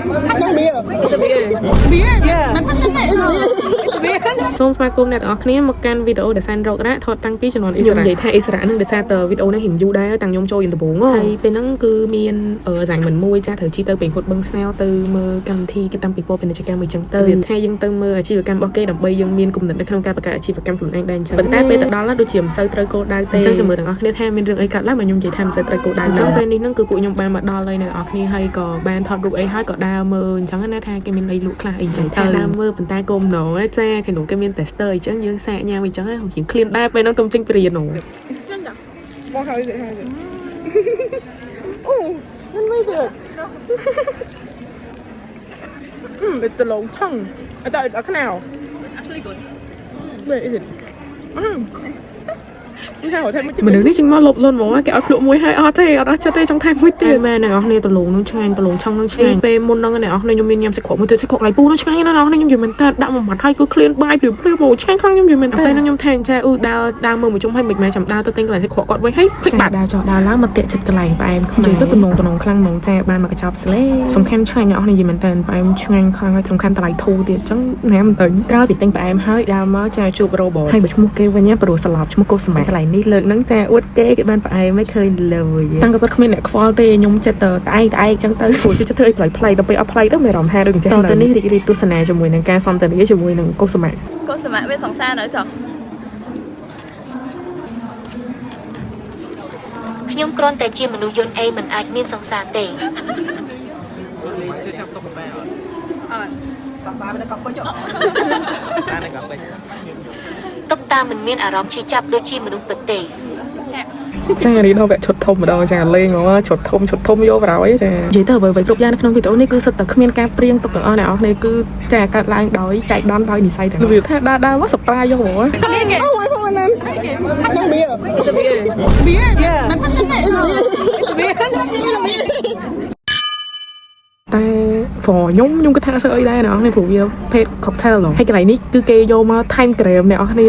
Passion beer. It's a beer. Beer. Yeah.มัน passion เนี่ย It's a beer. សូមស្វាគមន៍អ្នកទាំងអស់គ្នាមកកាន់វីដេអូដែលសានរករ៉ាថតតាំងពីជំនាន់អ៊ីស្រាអែលនិយាយថាអ៊ីស្រាអែលនឹងដោយសារតវីដេអូនេះរៀងយូរដែរតាំងខ្ញុំចូលយន្តបងហើយពេលហ្នឹងគឺមានសាញ់មិនមួយចាស់ត្រូវជីទៅពេញហុតបឹងស្នាវទៅមើលកម្មវិធីគេតាំងពីពាណិជ្ជកម្មមួយចឹងទៅថាយើងទៅមើលអាជីវកម្មរបស់គេដើម្បីយើងមានគំនិតនៅក្នុងការបង្កើតអាជីវកម្មខ្លួនឯងដែរអញ្ចឹងប៉ុន្តែពេលទៅដល់ដូចជាមិនសូវត្រូវគោលដៅទេអញ្ចឹងចាំមើលទាំងអស់គ្នាថាមានរឿងអីកើតឡើងមកខ្ញុំនិយាយថាមិនសូវត្រូវគោលដៅអញ្ចឹងពេលនេះហ្នឹងគឺពួកខ្ញុំបានមកដល់ហើយអ្នកទាំងអស់គ្នាហើយក៏បានថតរូបអីហើយក៏ដើរមើលអញ្ចឹងណាថាគេមានអីលក់ខ្លះអីអញ្ចឹងថាដើរមើលប៉ុន្តែគោលម្ដងចាក្នុងគេមាន tester អញ្ចឹងយើងសាកញ៉ាំអញ្ចឹងហើយរៀងឃ្លានដែរពេលហ្នឹងទុំចេញពីរៀនហ្នឹង Well, how is it? How is it? Oh, that's very good. It's the long tongue. I thought it's a canal. It's actually good. Where is it? Canal. មនុស្សនេះចេញមកលុបលន់ហ្មងគេឲ្យភ្លក់មួយហើយអត់ទេអត់ចិត្តទេចង់ថែមមួយទៀតមែនអ្នកនរគ្នាដលងនឹងឆ្ងាញ់ដលងឆុងនឹងឆ្ងាញ់ពេលមុនហ្នឹងអ្នកនរគ្នាខ្ញុំមានញ៉ាំសាច់ក្រកមួយទៀតសាច់ក្រកឡៃពូនឹងឆ្ងាញ់ណាស់អ្នកនរខ្ញុំនិយាយមែនតើដាក់មួយម៉ាត់ហើយគឺឃ្លានបាយភ្លាមមកឆ្ងាញ់ខ្លាំងខ្ញុំនិយាយមែនតើពេលហ្នឹងខ្ញុំថែចាដើរមើលមួយជុំហើយមិនមែនចាំដើរទៅទិញកន្លែងសាច់ក្រកគាត់វិញហើយភ្លេចបាត់ដើរចោលដើរឡើងមកតាក់ចិត្តកន្លែងផ្អែមខ្មែរនិយាយទៅតំណងខ្លាំងហ្មងចាបានមកកញ្ចប់ស្លេសំខាន់ឆ្ងាញ់អ្នកនរនិយាយមែនតើផ្អែមឆ្ងាញ់ខ្លាំងហើយសំខាន់តម្លៃធូរទៀតអញ្ចឹងណែមិនទៅក្រោយពីទិញផ្អែមហើយដើរមកចាជួបរ៉ូបតហើយបើឈ្មោះគេវិញព្រោះស្លាប់ឈ្មោះកុសសម្បត្តិកន្លែងនេះលើកហ្នឹងចាអួតគេបានផ្អែមមិនឃើញលើយតាំងក៏គ្មានអ្នកខ្វល់ទេខ្ញុំចិត្តទៅក្អែកចឹងទៅព្រោះចិត្តធ្វើឲ្យផ្លៃដល់ពេលអត់ផ្លៃទៅមានអារម្មណ៍ថាដូចអញ្ចឹងទៅនេះរីករាយទស្សនាជាមួយនឹងការសន្ទនាជាមួយនឹងកុសសម្បត្តិ កុសមាមានសង្សារនៅចុះ ខ្ញុំគ្រាន់តែជាមនុស្សយន្តអីមិនអាចមានសង្សារទេ អត់ តុកតាមិនមានអារម្មណ៍ឈឺចាប់ដូចជាមនុស្សពិតទេ ចានេះដល់វគ្គឈុតធំម្ដងចាលេងហ្មងឈុតធំយកបរោយចានិយាយទៅអ្វីៗគ្រប់យ៉ាងនៅក្នុងវីដេអូនេះគឺសិតតែគ្មានការព្រៀងទុកទាំងអស់អ្នកនរគ្នាគឺចាកើតឡើងដោយចៃដន្យដោយនិស័យទាំងវាថាដើរមកសប្រាយកហ្មង Oh my god ហ្នឹង Passion beer. It's a beer. Beer. มัน passion เนี่ย It's a beer. តែខ្ញុំគាត់ថាសើអីដែរអ្នកនរនេះព្រោះវាភេទ cocktail ហ្មងហើយកន្លែងនេះគឺគេយកមកថែមក្រែមអ្នកនរគ្នា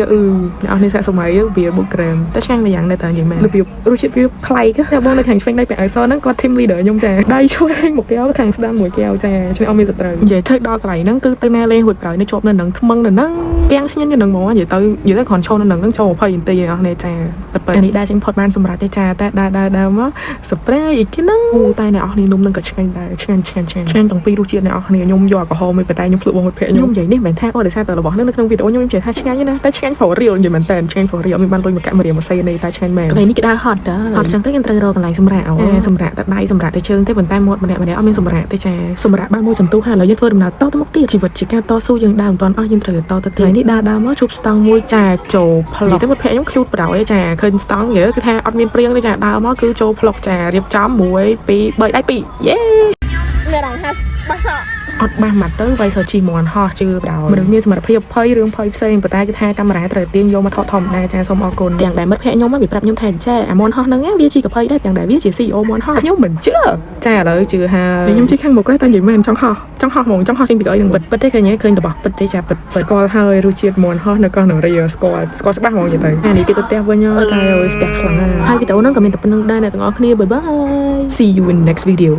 អ្នកនរគ្នាសាក់សម័យវាបុកក្រែមតែឆ្ងាញ់ម្យ៉ាងដែរតើនិយាយមែនរបៀបរសជាតិវាប្លែកតែបងនៅខាងឆ្វេងដៃពាក់អិសហ្នឹងគាត់ team leader ខ្ញុំចាដៃឆ្វេងមួយកែវខាងស្ដាំមួយកែវចាឆ្វេងអត់មានសត្រូវនិយាយទៅដល់កន្លែងហ្នឹងគឺទៅណាលេងហួចក្រោយនៅជាប់នៅនឹងថ្មឹងនៅហ្នឹងពាំងស្ញិញនៅនឹងហ្មងនិយាយទៅគ្រាន់ឈរនៅនឹងហ្នឹងចូល20នាទីអ្នកនរគ្នាចាប៉ិតនេះដែរចេញផុតបានសម្រាប់ទេចាតែដើរមក surprise អីគេហ្នឹងតែអ្នកនរគ្នានំហ្នឹងក៏ឆ្ងាញ់ដែរឆ្ងាញ់ទាំងពីររសជាតិអ្នកនរគ្នាខ្ញុំយកអាល់កុហុលមួយប៉ុន្តែខ្ញុំភ្លក់បងមួយភ័ក្រខ្ញុំនិយាយនេះមិនថាអត់ដោយសារតែរបស់ហ្នឹងនៅក្នុងវីដេអូខ្ញុំនិយាយថាឆ្ងាញ់ណាតែឆ្ងាញ់ for real និយាយមែនតើឆ្ងាញ់ for real មានបានលុយមកកាក់មករៀមមកសេនេះតែឆ្ងាញ់មែនកន្លែងនេះគេដើរហត់អត់ចឹងទៅយើងត្រូវរកកន្លែងសម្រាប់សម្រាប់តែដៃសម្រាប់តែជើងទេប៉ុន្តែមាត់ម្នាក់អត់មានសម្រាប់ទេចាសម្រាប់បានមួយសន្ទុះហើយឥឡូវយើងធ្វើដំណើរតទៅមុខទៀតជីវិតជាការតស៊ូយើងដើរមិនទាន់អស់យើងត្រូវតទៅទៀតនេះដើរមកជួបស្តង់មួយចាចូលផ្លុកតែមិត្តភ័ក្ដិខ្ញុំ cute បដ ாய் ចាឃើញស្តង់យើគឺថាអត់មានព្រៀងទេចាដើរមកគឺចូលផ្លុកចារៀបចំ1 2 3ដៃ2យេ មានរងហាស់បាសក់ អត់បាសមកទៅវាយសជីមន់ហោះជឿបដ ாய் មនុស្សមានសមត្ថភាពភ័យរឿងភ័យផ្សេងប៉ុន្តែគឺថាកាមេរ៉ាត្រូវទាញយកមកថតធម្មតាចាសូមអរគុណទាំងដែលមិត្តភ័ក្ដិខ្ញុំមកវាប្រាប់ខ្ញុំថាចាអាមន់ហោះហ្នឹងវាជាកភ័យដែរទាំងដែលវាជា CEO មន់ហោះខ្ញុំមិនជឿចាឥឡូវជឿហើយខ្ញុំជិះខាងមុខតែនិយាយមែនចង់ហោះហ្មងចង់ហោះចេញពីកៅអីនឹងពិតទេឃើញរបស់ពិតទេចាពិតស្គាល់ហើយរសជាតិមន់ហោះនៅកោះនរាស្គាល់ច្បាស់ហ្មងនិយាយទៅអានេះគេទៅផ្ទះវិញតែស្ទះខ្លាំងហើយវីដេអូហ្នឹងក៏មានតែប៉ុណ្្នឹងដែរអ្នកទាំងអស់គ្នាបាយបាយ See you in next video